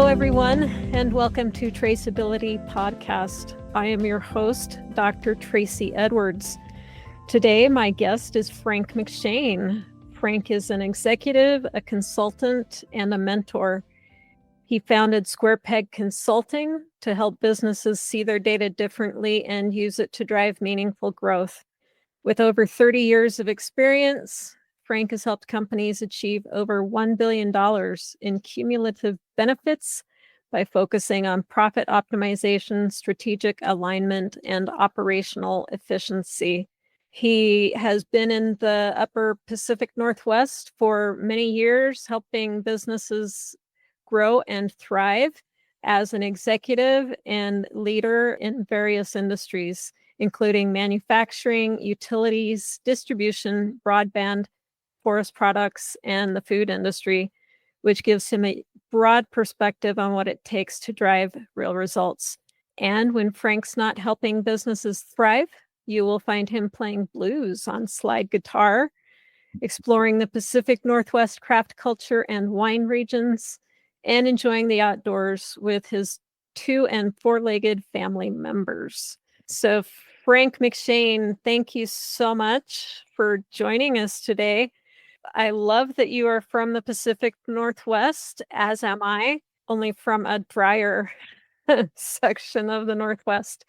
everyone, and welcome to Traceability Podcast. I am your host, Dr. Tracie Edwards. Today, my guest is Frank McShane. Frank is an executive, a consultant, and a mentor. He founded Square Peg Consulting to help businesses see their data differently and use it to drive meaningful growth. With over 30 years of experience, Frank has helped companies achieve over $1 billion in cumulative benefits by focusing on profit optimization, strategic alignment, and operational efficiency. He has been in the upper Pacific Northwest for many years, helping businesses grow and thrive as an executive and leader in various industries, including manufacturing, utilities, distribution, broadband, forest products, and the food industry, which gives him a broad perspective on what it takes to drive real results. And when Frank's not helping businesses thrive, you will find him playing blues on slide guitar, exploring the Pacific Northwest craft culture and wine regions, and enjoying the outdoors with his 2- and 4-legged family members. So Frank McShane, thank you so much for joining us today. I love that you are from the Pacific Northwest, as am I, only from a drier section of the Northwest.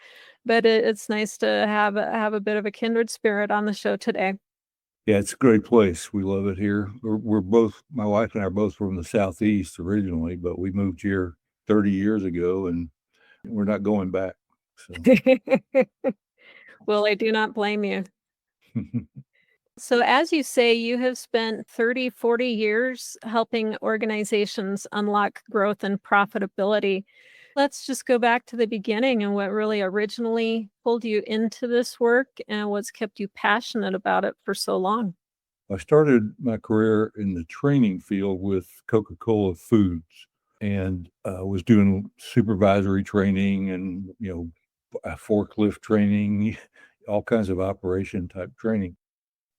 But it's nice to have a bit of a kindred spirit on the show today. Yeah, it's a great place. We love it here. We're both, my wife and I are both from the Southeast originally, but we moved here 30 years ago and we're not going back. So. Well, I do not blame you. So as you say, you have spent 30, 40 years helping organizations unlock growth and profitability. Let's just go back to the beginning and what really originally pulled you into this work and what's kept you passionate about it for so long. I started my career in the training field with Coca-Cola Foods and was doing supervisory training and, forklift training, all kinds of operation type training.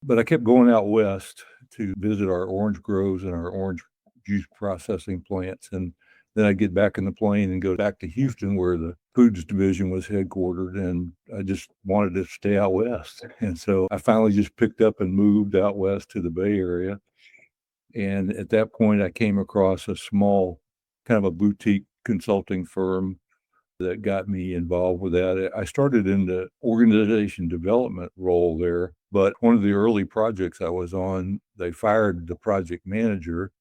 But I kept going out west to visit our orange groves and our orange juice processing plants. And then I'd get back in the plane and go back to Houston where the foods division was headquartered. And I just wanted to stay out west. And so I finally just picked up and moved out west to the Bay Area. And at that point, I came across a small kind of a boutique consulting firm that got me involved with that. I started in the organization development role there, but one of the early projects I was on, they fired the project manager,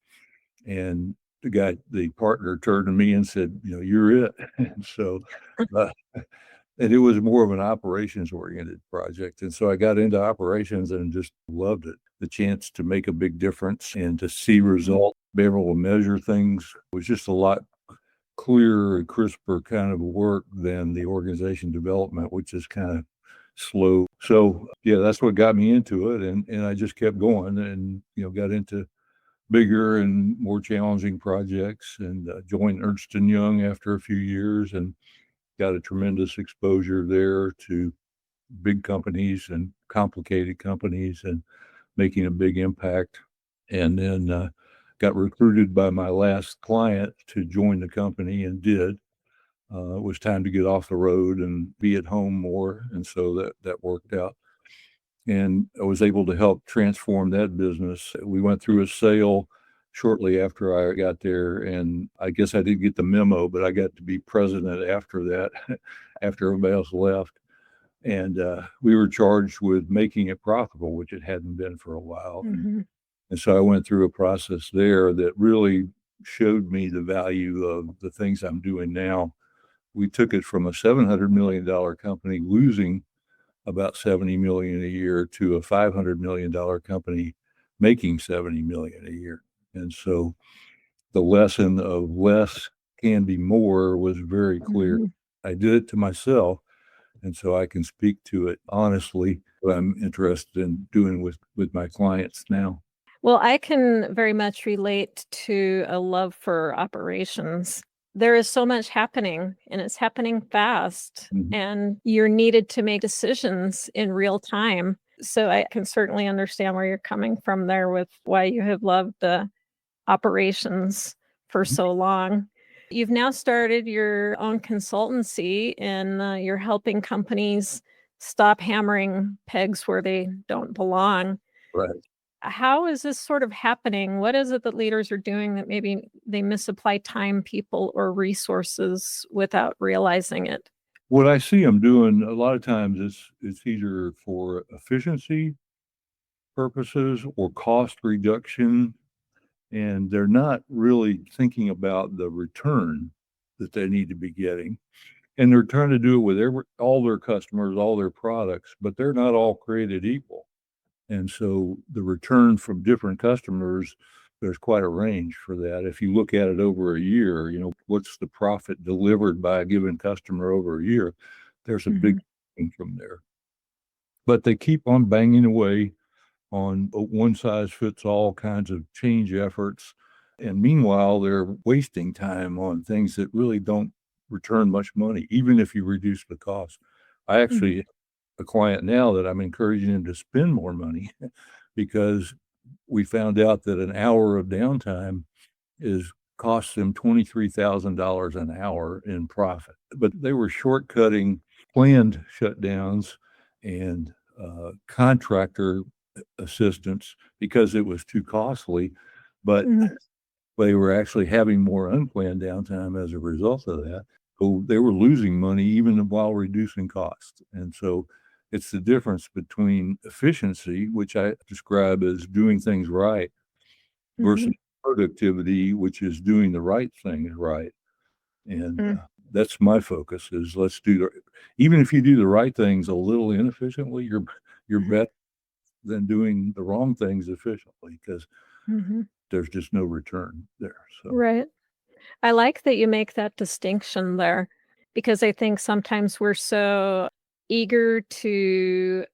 and the partner turned to me and said, you're it. And so, and it was more of an operations-oriented project. And so I got into operations and just loved it. The chance to make a big difference and to see results, be able to measure things was just a lot clearer and crisper kind of work than the organization development, which is kind of slow. So yeah, that's what got me into it. And I just kept going and, got into bigger and more challenging projects and joined Ernst & Young after a few years and got a tremendous exposure there to big companies and complicated companies and making a big impact. And then got recruited by my last client to join the company and did. It was time to get off the road and be at home more. And so that worked out. And I was able to help transform that business. We went through a sale shortly after I got there. And I guess I didn't get the memo, but I got to be president after that, after everybody else left. And we were charged with making it profitable, which it hadn't been for a while. Mm-hmm. And so I went through a process there that really showed me the value of the things I'm doing now. We took it from a $700 million company losing about $70 million a year to a $500 million company making $70 million a year. And so the lesson of less can be more was very clear. Mm-hmm. I did it to myself. And so I can speak to it honestly, what I'm interested in doing with my clients now. Well, I can very much relate to a love for operations. There is so much happening and it's happening fast, and you're needed to make decisions in real time. So I can certainly understand where you're coming from there with why you have loved the operations for so long. You've now started your own consultancy, and you're helping companies stop hammering pegs where they don't belong. Right. How is this sort of happening? What is it that leaders are doing that maybe they misapply time, people, or resources without realizing it? What I see them doing a lot of times is it's either for efficiency purposes or cost reduction, and they're not really thinking about the return that they need to be getting. And they're trying to do it with all their customers, all their products, but they're not all created equal. And so the return from different customers, there's quite a range for that. If you look at it over a year, what's the profit delivered by a given customer over a year? There's a big thing from there. But they keep on banging away on one size fits all kinds of change efforts. And meanwhile, they're wasting time on things that really don't return much money, even if you reduce the cost. I actually a client now that I'm encouraging him to spend more money because we found out that an hour of downtime costs them $23,000 an hour in profit. But they were shortcutting planned shutdowns and contractor assistance because it was too costly, but they were actually having more unplanned downtime as a result of that. So they were losing money even while reducing costs. And so it's the difference between efficiency, which I describe as doing things right, versus productivity, which is doing the right things right. And that's my focus is even if you do the right things a little inefficiently, you're better than doing the wrong things efficiently because there's just no return there. So. Right. I like that you make that distinction there because I think sometimes we're so eager to,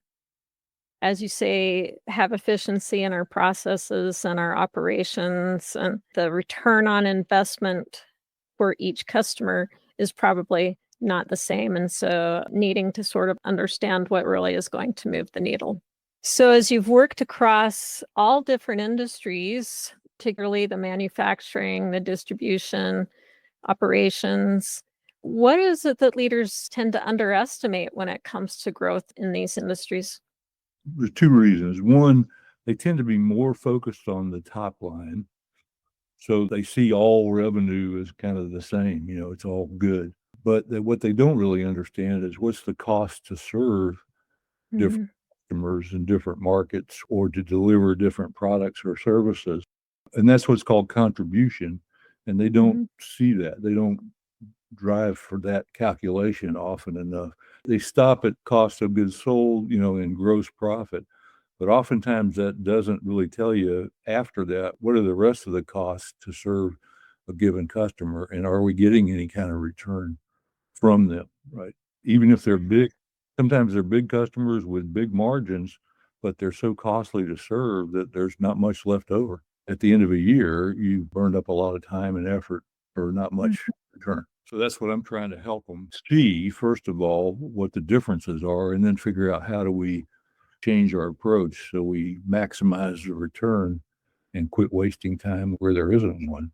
as you say, have efficiency in our processes and our operations, and the return on investment for each customer is probably not the same. And so needing to sort of understand what really is going to move the needle. So as you've worked across all different industries, particularly the manufacturing, the distribution, operations, what is it that leaders tend to underestimate when it comes to growth in these industries? There's two reasons. One, they tend to be more focused on the top line. So they see all revenue as kind of the same, it's all good. But what they don't really understand is what's the cost to serve different customers in different markets or to deliver different products or services. And that's what's called contribution. And they don't see that. They don't drive for that calculation often enough. They stop at cost of goods sold, and gross profit. But oftentimes that doesn't really tell you after that, what are the rest of the costs to serve a given customer? And are we getting any kind of return from them, right? Even if they're big, sometimes they're big customers with big margins, but they're so costly to serve that there's not much left over. At the end of a year, you burned up a lot of time and effort for not much return. So that's what I'm trying to help them see, first of all, what the differences are, and then figure out how do we change our approach so we maximize the return and quit wasting time where there isn't one.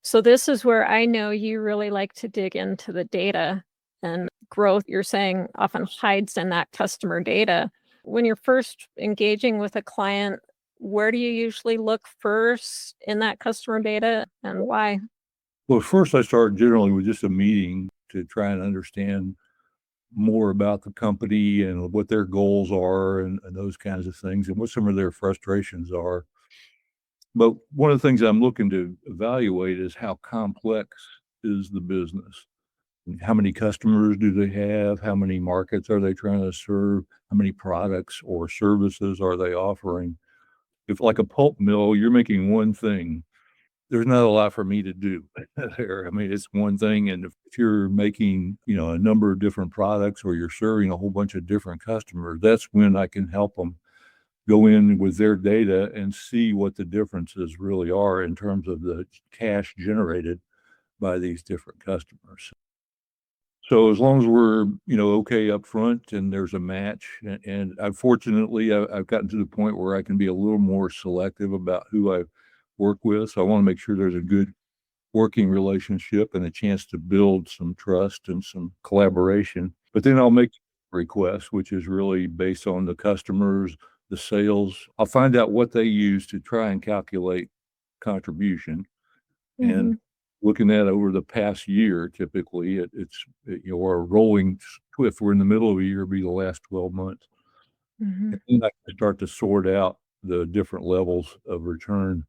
So this is where I know you really like to dig into the data, and growth, you're saying, often hides in that customer data. When you're first engaging with a client, where do you usually look first in that customer data and why? Well, first I start generally with just a meeting to try and understand more about the company and what their goals are and those kinds of things and what some of their frustrations are. But one of the things I'm looking to evaluate is how complex is the business? How many customers do they have? How many markets are they trying to serve? How many products or services are they offering? If like a pulp mill, you're making one thing, there's not a lot for me to do there. I mean, it's one thing. And if you're making, a number of different products or you're serving a whole bunch of different customers, that's when I can help them go in with their data and see what the differences really are in terms of the cash generated by these different customers. So as long as we're, okay up front and there's a match, and unfortunately, I've gotten to the point where I can be a little more selective about who I work with. So I want to make sure there's a good working relationship and a chance to build some trust and some collaboration. But then I'll make requests, which is really based on the customers, the sales. I'll find out what they use to try and calculate contribution. And looking at over the past year, typically it's or rolling. If we're in the middle of a year, be the last 12 months. And then I can start to sort out the different levels of return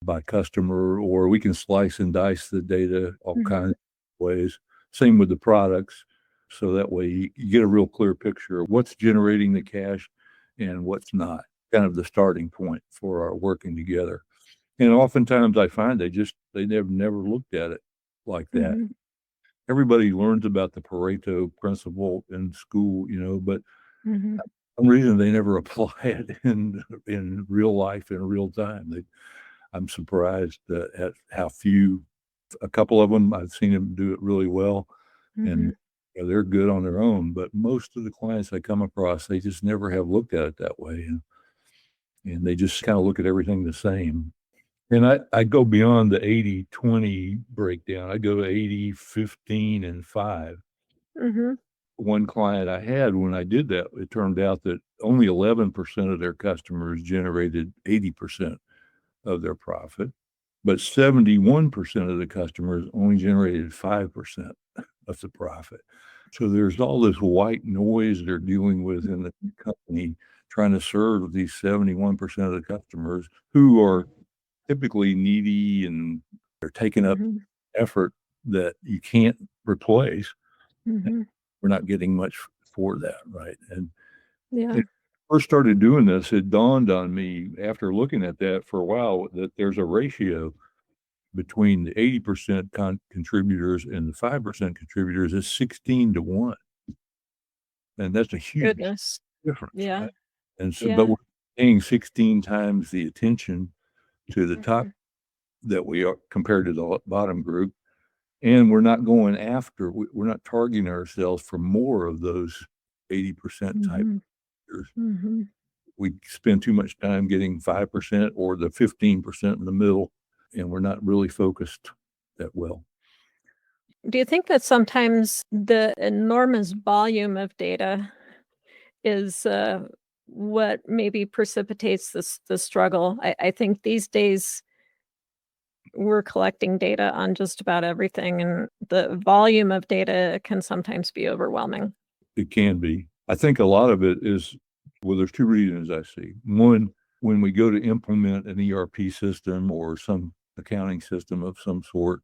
by customer, or we can slice and dice the data all kinds of ways. Same with the products. So that way you get a real clear picture of what's generating the cash and what's not, kind of the starting point for our working together. And oftentimes I find they never looked at it like that. Everybody learns about the Pareto principle in school, but for some reason they never apply it in real life, in real time. I'm surprised at how few. A couple of them, I've seen them do it really well, and they're good on their own. But most of the clients I come across, they just never have looked at it that way, and they just kind of look at everything the same. And I go beyond the 80-20 breakdown. I go to 80, 15, and 5. One client I had, when I did that, it turned out that only 11% of their customers generated 80% of their profit, but 71% of the customers only generated 5% of the profit. So there's all this white noise they're dealing with in the company, trying to serve these 71% of the customers who are typically needy, and they're taking up effort that you can't replace. We're not getting much for that, right? And when I first started doing this, it dawned on me after looking at that for a while that there's a ratio between the 80% contributors and the 5% contributors is 16-1. And that's a huge difference. Yeah. Right? And so, but we're paying 16 times the attention to the top that we are compared to the bottom group. And we're not going after, we're not targeting ourselves for more of those 80% type. We spend too much time getting 5% or the 15% in the middle, and we're not really focused that well. Do you think that sometimes the enormous volume of data is what maybe precipitates the struggle? I think these days we're collecting data on just about everything, and the volume of data can sometimes be overwhelming. It can be. I think a lot of it is, well, there's two reasons I see. One, when we go to implement an ERP system or some accounting system of some sort,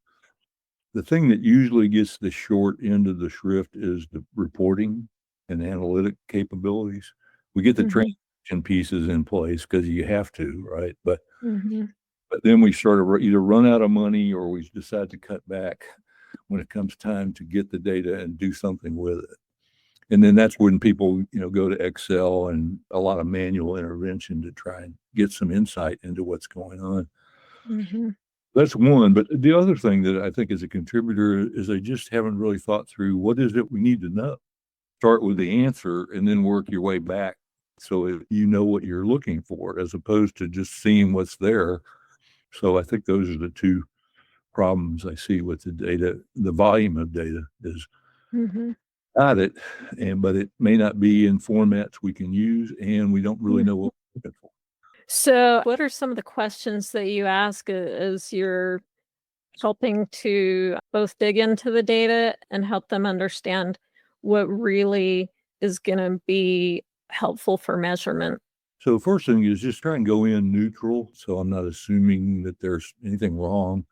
the thing that usually gets the short end of the shrift is the reporting and analytic capabilities. We get the transaction pieces in place because you have to, right? But then we sort of either run out of money or we decide to cut back when it comes time to get the data and do something with it. And then that's when people, go to Excel and a lot of manual intervention to try and get some insight into what's going on. That's one. But the other thing that I think is a contributor is they just haven't really thought through what is it we need to know. Start with the answer and then work your way back so you know what you're looking for, as opposed to just seeing what's there. So I think those are the two problems I see with the data. The volume of data is got it, but it may not be in formats we can use, and we don't really know what we're looking for. So what are some of the questions that you ask as you're helping to both dig into the data and help them understand what really is going to be helpful for measurement? So the first thing is just try and go in neutral. So I'm not assuming that there's anything wrong.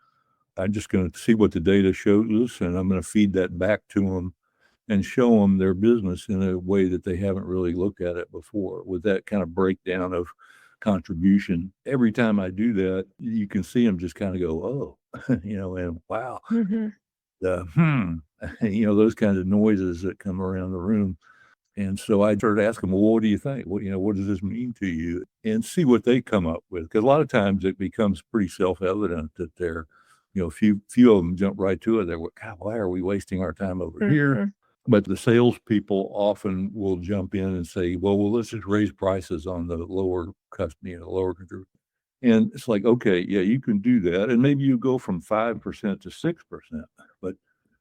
I'm just going to see what the data shows us, and I'm going to feed that back to them and show them their business in a way that they haven't really looked at it before, with that kind of breakdown of contribution. Every time I do that, you can see them just kind of go, oh, and wow, those kinds of noises that come around the room. And so I started asking them, well, what do you think? What does this mean to you? And see what they come up with. Because a lot of times it becomes pretty self-evident that they're, few of them jump right to it. They're, God, why are we wasting our time over here? But the salespeople often will jump in and say, well, let's just raise prices on the lower customer, lower contributor. And it's like, okay, yeah, you can do that. And maybe you go from 5% to 6%, but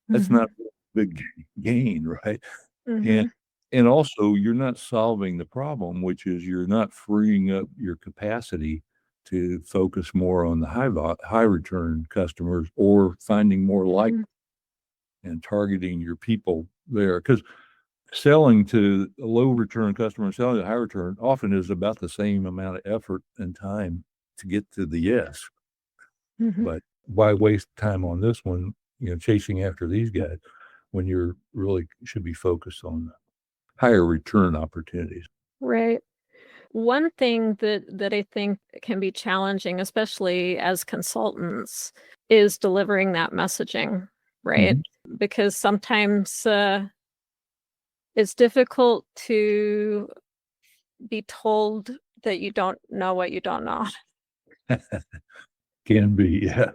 that's Mm-hmm. not a big gain, right? And Mm-hmm. and also you're not solving the problem, which is you're not freeing up your capacity to focus more on the high return customers or finding more like Mm-hmm. and targeting your people there. Because selling to a low return customer and selling to high return often is about the same amount of effort and time to get to the yes. Mm-hmm. But why waste time on this one, chasing after these guys when you're really should be focused on higher return opportunities? Right. One thing that I think can be challenging, especially as consultants, is delivering that messaging, right? Mhm. Because sometimes it's difficult to be told that you don't know what you don't know. Can be, yeah.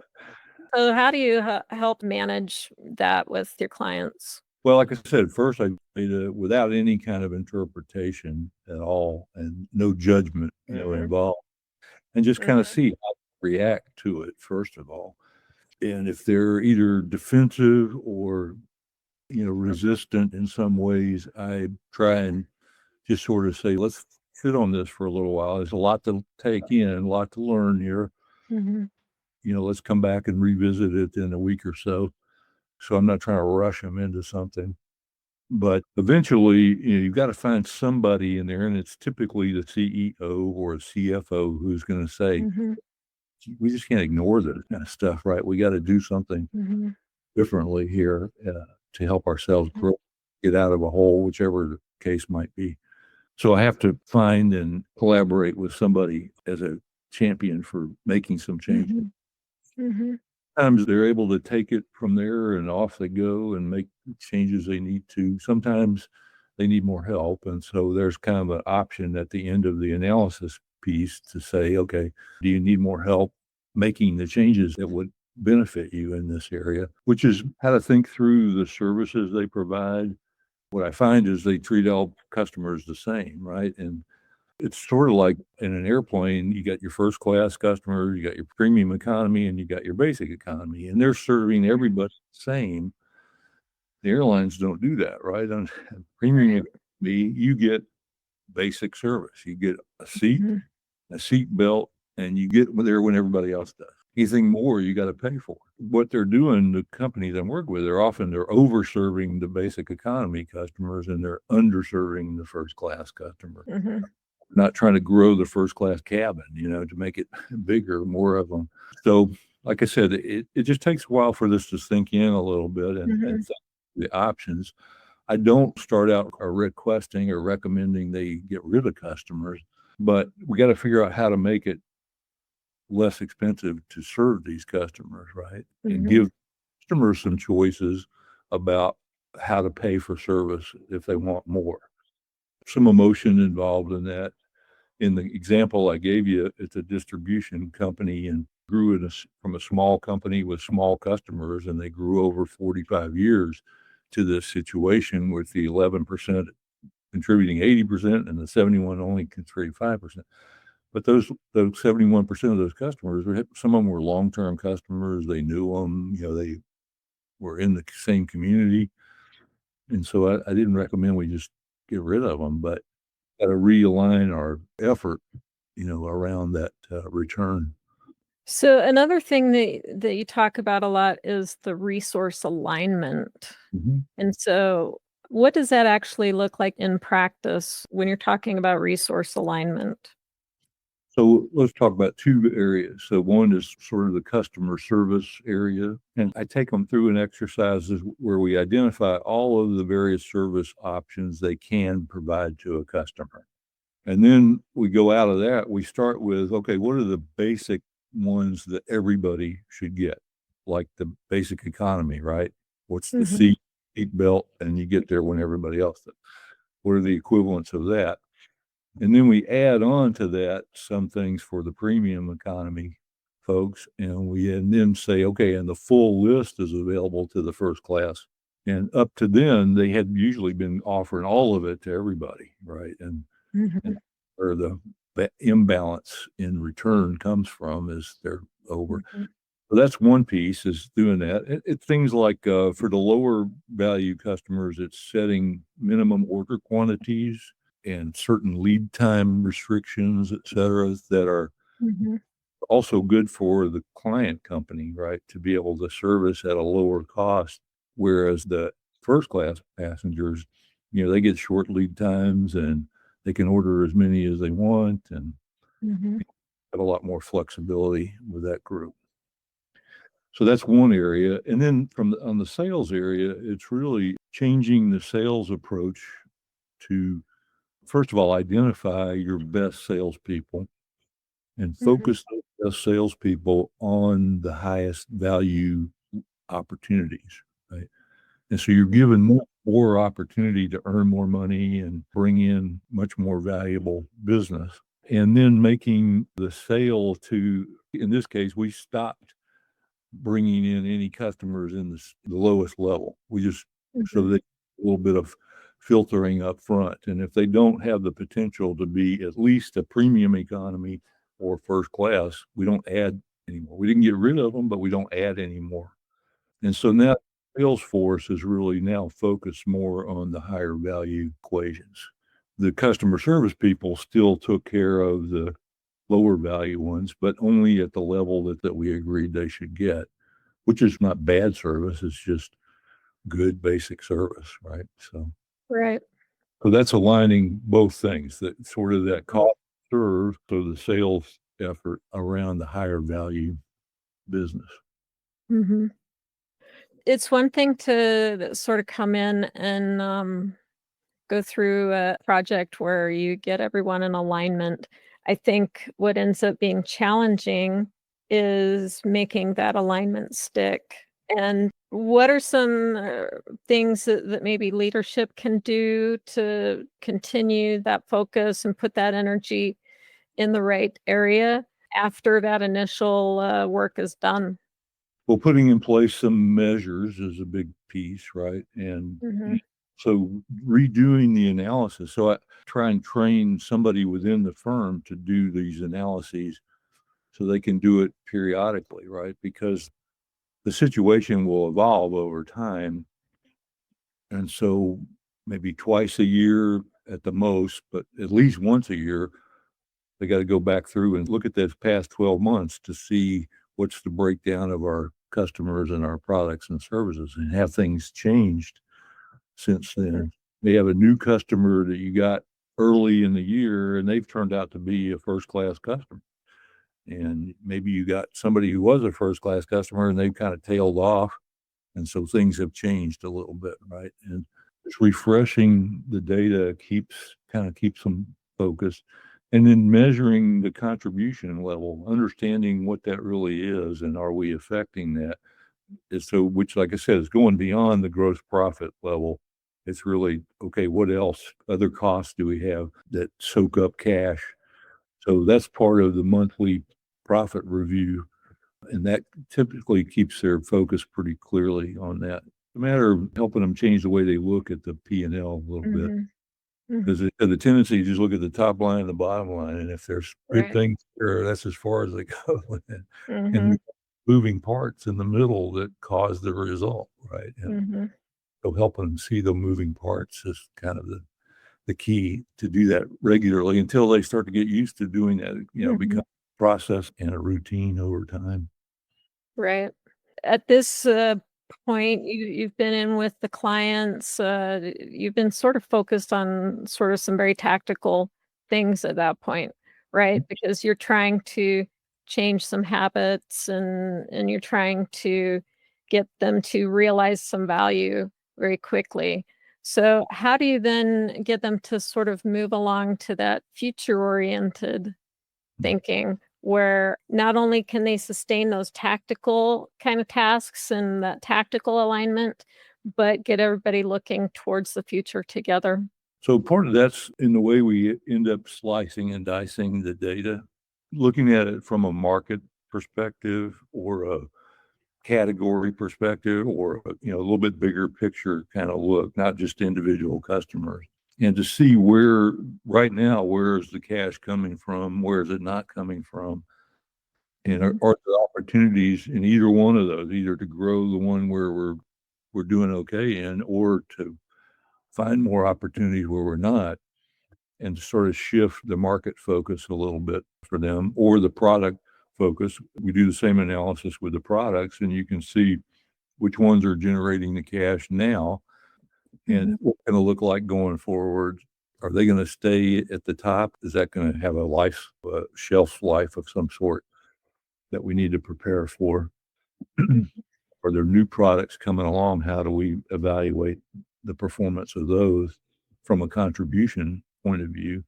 So how do you help manage that with your clients? Well, like I said, first I made it without any kind of interpretation at all and no judgment, Mhm. involved, and just kind of Mhm. see how they react to it, first of all. And if they're either defensive or, resistant in some ways, I try and just sort of say, let's sit on this for a little while. There's a lot to take in, a lot to learn here. Mhm. Let's come back and revisit it in a week or so. So I'm not trying to rush them into something. But eventually, you've got to find somebody in there, and it's typically the CEO or a CFO who's going to say, Mhm. we just can't ignore this kind of stuff, right? We got to do something Mhm. differently here to help ourselves grow, get out of a hole, whichever the case might be. So I have to find and collaborate with somebody as a champion for making some change. Mhm. Mhm. Sometimes they're able to take it from there and off they go and make changes they need to. Sometimes they need more help. And so there's kind of an option at the end of the analysis piece to say, okay, do you need more help making the changes that would benefit you in this area? Which is how to think through the services they provide. What I find is they treat all customers the same, right? And it's sort of like in an airplane, you got your first class customers, you got your premium economy, and you got your basic economy, and they're serving everybody the same. The airlines don't do that, right? On premium Right. economy, you get basic service. You get Mhm. a seat belt, and you get there when everybody else does. Anything more, you got to pay for. What they're doing, the companies I work with, they're overserving the basic economy customers, and they're underserving the first class customer. Mhm. Not trying to grow the first class cabin, to make it bigger, more of them. So, like I said, it just takes a while for this to sink in a little bit and Mhm. think the options. I don't start out requesting or recommending they get rid of customers, but we got to figure out how to make it less expensive to serve these customers, right? And Mhm. give customers some choices about how to pay for service if they want more. Some emotion involved in that. In the example I gave you, it's a distribution company and grew from a small company with small customers, and they grew over 45 years to this situation with the 11% contributing 80% and the 71 only contributing 5%. But those 71% of those customers, some of them were long-term customers. They knew them, they were in the same community. And so I didn't recommend we just get rid of them, but got to realign our effort around that return. So another thing that you talk about a lot is the resource alignment. Mhm. And so what does that actually look like in practice when you're talking about resource alignment? So let's talk about two areas. So one is sort of the customer service area, and I take them through an exercise where we identify all of the various service options they can provide to a customer. And then we go out of that, we start with, okay, what are the basic ones that everybody should get? Like the basic economy, right? What's the Mhm. seat belt? And you get there when everybody else does. What are the equivalents of that? And then we add on to that some things for the premium economy folks. And then say, okay, and the full list is available to the first class. And up to then, they had usually been offering all of it to everybody, right? And Mhm. or the imbalance in return comes from is they're over. Mm-hmm. So that's one piece, is doing that. It's things like for the lower value customers, it's setting minimum order quantities and certain lead time restrictions, et cetera, that are Mm-hmm. also good for the client company, right? To be able to service at a lower cost. Whereas the first class passengers, they get short lead times and they can order as many as they want and Mm-hmm. have a lot more flexibility with that group. So that's one area. And then on the sales area, it's really changing the sales approach to, first of all, identify your best salespeople and Mm-hmm. focus those best salespeople on the highest value opportunities, right? And so you're given more opportunity to earn more money and bring in much more valuable business. And then making the sale to, in this case, we stopped bringing in any customers in the lowest level. We just, so Mm-hmm. that a little bit of filtering up front. And if they don't have the potential to be at least a premium economy or first class, we don't add anymore. We didn't get rid of them, but we don't add anymore. And so now sales force is really now focused more on the higher value equations. The customer service people still took care of the lower value ones, but only at the level that we agreed they should get, which is not bad service. It's just good basic service, right? Right. So that's aligning both things, that sort of that cost serve, so the sales effort around the higher value business. Mm-hmm. It's one thing to sort of come in and go through a project where you get everyone in alignment. I think what ends up being challenging is making that alignment stick. And what are some things that maybe leadership can do to continue that focus and put that energy in the right area after that initial work is done? Well, putting in place some measures is a big piece, right? And Hmm. so redoing the analysis. So I try and train somebody within the firm to do these analyses so they can do it periodically, right? Because the situation will evolve over time. And so maybe twice a year at the most, but at least once a year, they got to go back through and look at this past 12 months to see what's the breakdown of our customers and our products and services, and have things changed since then. They have a new customer that you got early in the year and they've turned out to be a first class customer. And maybe you got somebody who was a first class customer and they've kind of tailed off. And so things have changed a little bit, right? And just refreshing the data keeps them focused. And then measuring the contribution level, understanding what that really is, and are we affecting that? And so, which, like I said, is going beyond the gross profit level. It's really, okay, what else, other costs do we have that soak up cash? So that's part of the monthly profit review. And that typically keeps their focus pretty clearly on that. It's a matter of helping them change the way they look at the P&L a little bit. Hmm. Hmm. Because the tendency is just look at the top line and the bottom line. And if there's good Right. things there, that's as far as they go. Hmm. And moving parts in the middle that cause the result, right? And Hmm. so helping them see the moving parts is kind of the key to do that regularly until they start to get used to doing that, become Hmm. a process and a routine over time. Right. At this point, you've been in with the clients. You've been sort of focused on sort of some very tactical things at that point, right? Because you're trying to change some habits and you're trying to get them to realize some value very quickly. So, how do you then get them to sort of move along to that future oriented thinking where not only can they sustain those tactical kind of tasks and that tactical alignment, but get everybody looking towards the future together? So part of that's in the way we end up slicing and dicing the data, looking at it from a market perspective or a category perspective or a little bit bigger picture kind of look, not just individual customers. and to see where right now, where is the cash coming from? Where is it not coming from? And are there opportunities in either one of those, either to grow the one where we're doing okay in, or to find more opportunities where we're not, and to sort of shift the market focus a little bit for them, or the product focus. We do the same analysis with the products, and you can see which ones are generating the cash now and what's going to look like going forward. Are they going to stay at the top? Is that going to have a shelf life of some sort that we need to prepare for? Are there new products coming along? How do we evaluate the performance of those from a contribution point of view,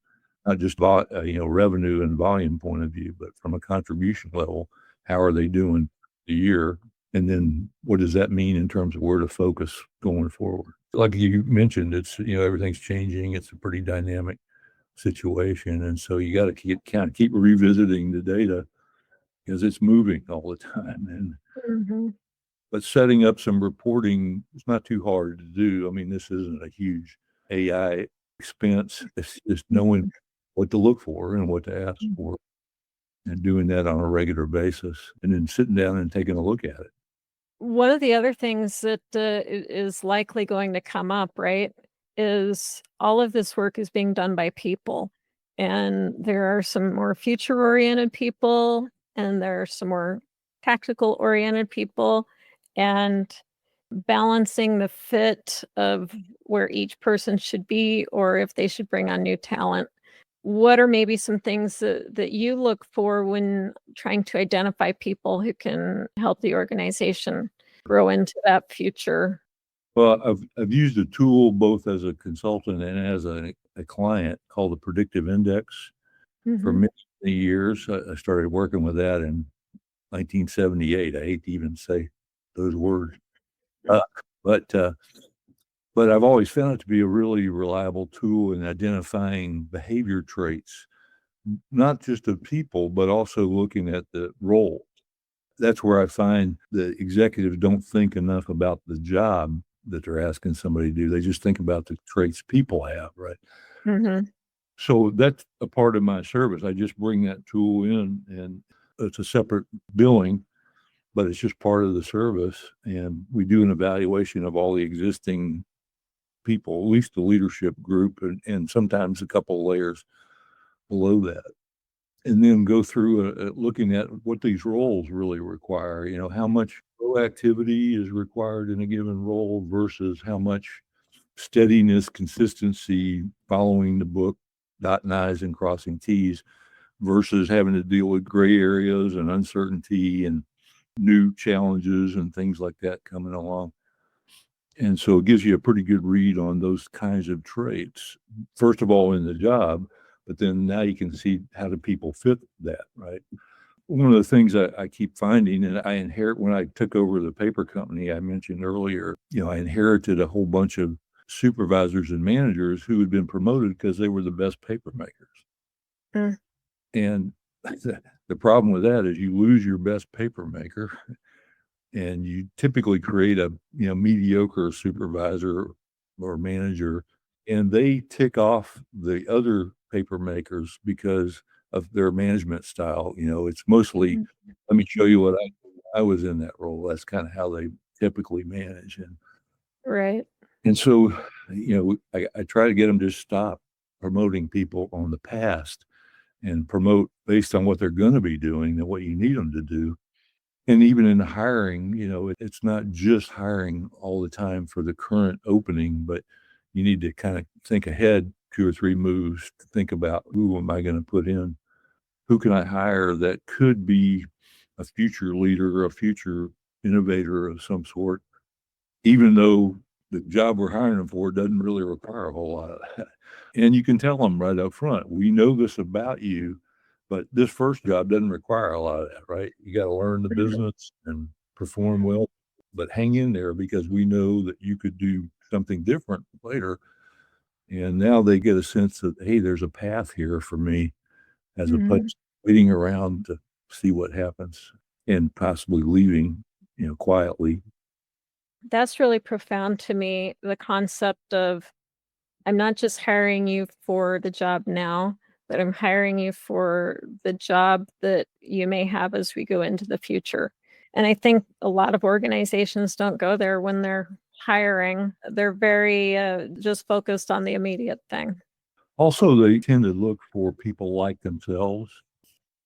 not just revenue and volume point of view, but from a contribution level? How are they doing the year? And then what does that mean in terms of where to focus going forward? Like you mentioned, it's, everything's changing. It's a pretty dynamic situation. And so you got to keep revisiting the data because it's moving all the time. But setting up some reporting is not too hard to do. I mean, this isn't a huge AI expense. It's just knowing what to look for and what to ask for, and doing that on a regular basis, and then sitting down and taking a look at it. One of the other things that is likely going to come up, right, is all of this work is being done by people. And there are some more future-oriented people, and there are some more tactical-oriented people, and balancing the fit of where each person should be, or if they should bring on new talent. What are maybe some things that you look for when trying to identify people who can help the organization grow into that future? Well, I've used a tool both as a consultant and as a client called the Predictive Index for many years. I started working with that in 1978. I hate to even say those words, but I've always found it to be a really reliable tool in identifying behavior traits, not just of people, but also looking at the role. That's where I find the executives don't think enough about the job that they're asking somebody to do. They just think about the traits people have, right? So that's a part of my service. I just bring that tool in, and it's a separate billing, but it's just part of the service. And we do an evaluation of all the existing people, at least the leadership group, and sometimes a couple layers below that. And then go through looking at what these roles really require. How much proactivity is required in a given role versus how much steadiness, consistency, following the book, dotting I's and crossing T's, versus having to deal with gray areas and uncertainty and new challenges and things like that coming along. And so it gives you a pretty good read on those kinds of traits, first of all, in the job, but then now you can see how do people fit that, right? One of the things I keep finding, and I inherit when I took over the paper company I mentioned earlier, I inherited a whole bunch of supervisors and managers who had been promoted because they were the best paper makers. And the problem with that is you lose your best paper maker, and you typically create a mediocre supervisor or manager, and they tick off the other paper makers because of their management style. It's mostly, let me show you what I was in that role. That's kind of how they typically manage. And so, I try to get them to stop promoting people on the past and promote based on what they're going to be doing and what you need them to do. And even in hiring, it's not just hiring all the time for the current opening, but you need to kind of think ahead 2 or 3 moves to think about, who am I going to put in? Who can I hire that could be a future leader or a future innovator of some sort, even though the job we're hiring them for doesn't really require a whole lot of that. And you can tell them right up front, we know this about you, but this first job doesn't require a lot of that, right? You got to learn the business and perform well, but hang in there because we know that you could do something different later. And now they get a sense that, hey, there's a path here for me, as opposed to waiting around to see what happens and possibly leaving, quietly. That's really profound to me, the concept of I'm not just hiring you for the job now, but I'm hiring you for the job that you may have as we go into the future. And I think a lot of organizations don't go there when they're hiring. They're very just focused on the immediate thing. Also, they tend to look for people like themselves.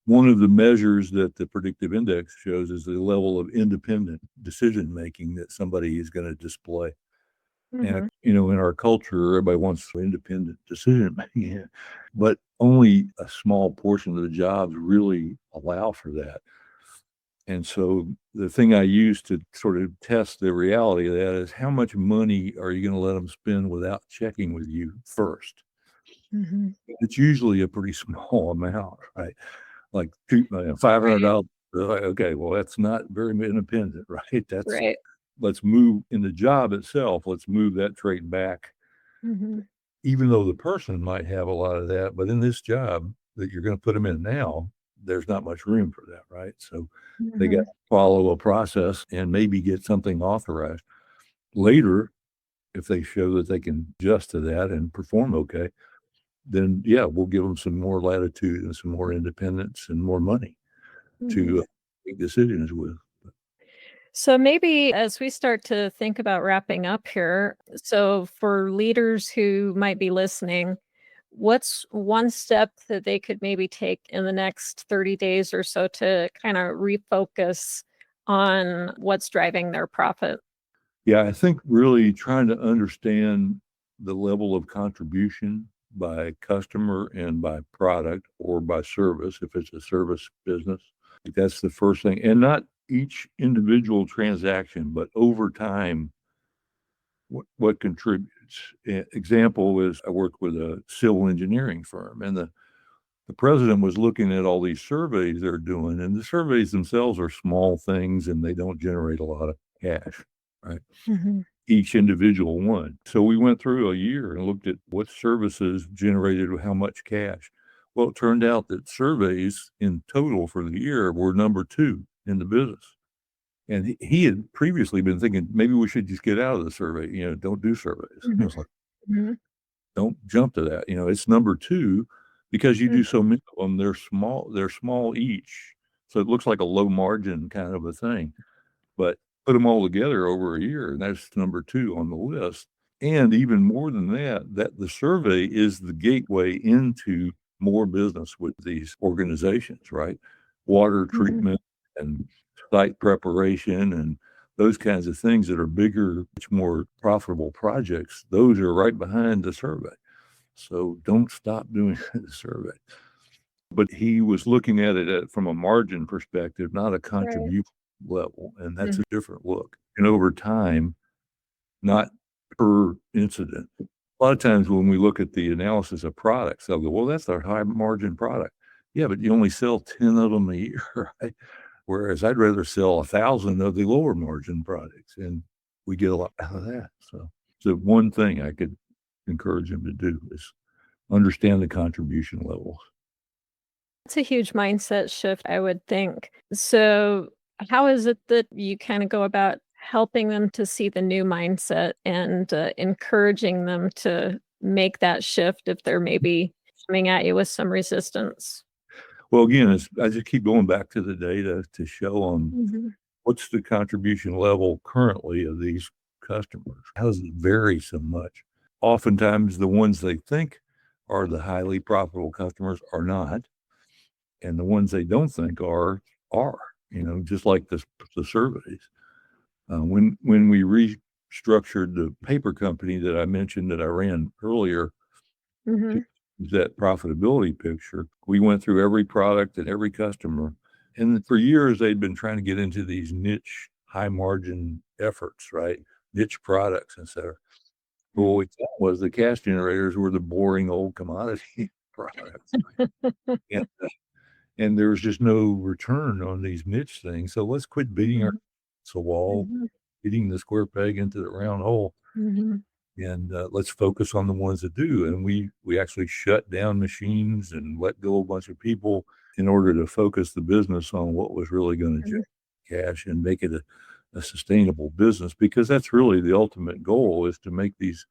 One of the measures that the predictive index shows is the level of independent decision making that somebody is going to display. And, in our culture, everybody wants independent decision making, but only a small portion of the jobs really allow for that. And so the thing I use to sort of test the reality of that is how much money are you going to let them spend without checking with you first? It's usually a pretty small amount, right? Like $500. Okay, well, that's not very independent, right? That's Right. Let's move in the job itself. Let's move that trait back, even though the person might have a lot of that. But in this job that you're going to put them in now, there's not much room for that, right? So they got to follow a process and maybe get something authorized later. If they show that they can adjust to that and perform okay, then yeah, we'll give them some more latitude and some more independence and more money to make decisions with. So maybe as we start to think about wrapping up here, so for leaders who might be listening, what's one step that they could maybe take in the next 30 days or so to kind of refocus on what's driving their profit? Yeah, I think really trying to understand the level of contribution by customer and by product or by service, if it's a service business. That's the first thing. And not each individual transaction, but over time, what contributes. Example is I worked with a civil engineering firm, and the president was looking at all these surveys they're doing, and the surveys themselves are small things and they don't generate a lot of cash, right? Each individual one. So we went through a year and looked at what services generated how much cash. Well, it turned out that surveys in total for the year were number 2 in the business. And he had previously been thinking, maybe we should just get out of the survey, don't do surveys. I was like, don't jump to that. It's number 2 because you do so many of them. They're small each. So it looks like a low margin kind of a thing. But put them all together over a year, and that's number 2 on the list. And even more than that the survey is the gateway into more business with these organizations, right? Water treatment and site preparation and those kinds of things that are bigger, much more profitable projects, those are right behind the survey. So don't stop doing the survey. But he was looking at it from a margin perspective, not a contribution level. And that's a different look. And over time, not per incident. A lot of times when we look at the analysis of products, they'll go, well, that's our high margin product. Yeah, but you only sell 10 of them a year, right? Whereas I'd rather sell 1,000 of the lower margin products, and we get a lot out of that. So one thing I could encourage them to do is understand the contribution levels. It's a huge mindset shift, I would think. So how is it that you kind of go about helping them to see the new mindset and encouraging them to make that shift if they're maybe coming at you with some resistance? Well, again, I just keep going back to the data to show them what's the contribution level currently of these customers. How does it vary so much? Oftentimes, the ones they think are the highly profitable customers are not, and the ones they don't think are, just like the surveys. When we restructured the paper company that I mentioned that I ran earlier, that profitability picture, we went through every product and every customer. And for years, they'd been trying to get into these niche, high margin efforts, right? Niche products, etc. But what we thought was the cash generators were the boring old commodity products. And there was just no return on these niche things. So let's quit beating our wall, hitting the square peg into the round hole. And let's focus on the ones that do. And we actually shut down machines and let go a bunch of people in order to focus the business on what was really going to generate cash and make it a sustainable business, because that's really the ultimate goal, is to make these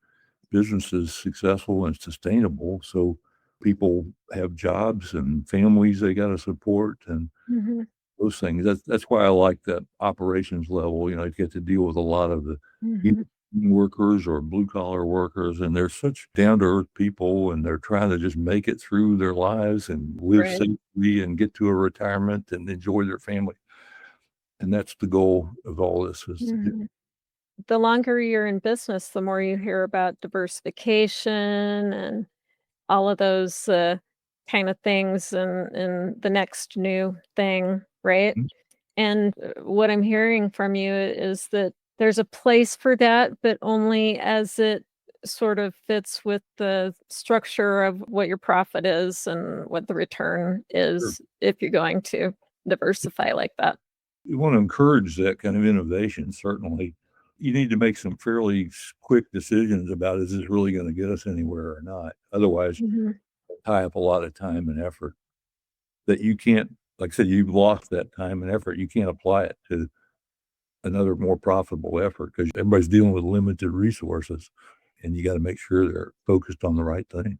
businesses successful and sustainable. So people have jobs and families they got to support and Mhm. those things. That's why I like that operations level. You get to deal with a lot of the either Mhm. workers or blue collar workers, and they're such down to earth people, and they're trying to just make it through their lives and live Right. safely and get to a retirement and enjoy their family. And that's the goal of all this is Mhm. The longer you're in business, the more you hear about diversification and all of those, kind of things and the next new thing, right? And, what I'm hearing from you is that there's a place for that, but only as it sort of fits with the structure of what your profit is and what the return is if you're going to diversify like that. you want to encourage that kind of innovation, certainly. You need to make some fairly quick decisions about is this really going to get us anywhere or not? Otherwise, Mhm. tie up a lot of time and effort that you can't, like I said, you've lost that time and effort. You can't apply it to another more profitable effort because everybody's dealing with limited resources and you got to make sure they're focused on the right thing.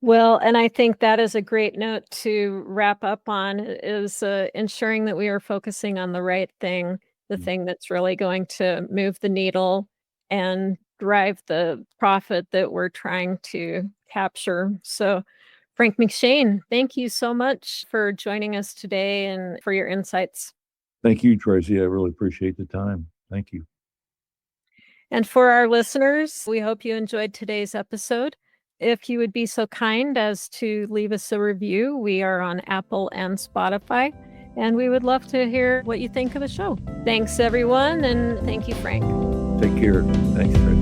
Well, and I think that is a great note to wrap up on is ensuring that we are focusing on the right thing, the thing that's really going to move the needle and drive the profit that we're trying to capture. So, Frank McShane, thank you so much for joining us today and for your insights. Thank you, Tracie. I really appreciate the time. Thank you. And for our listeners, we hope you enjoyed today's episode. If you would be so kind as to leave us a review, we are on Apple and Spotify, and we would love to hear what you think of the show. Thanks, everyone, and thank you, Frank. Take care. Thanks, Tracie.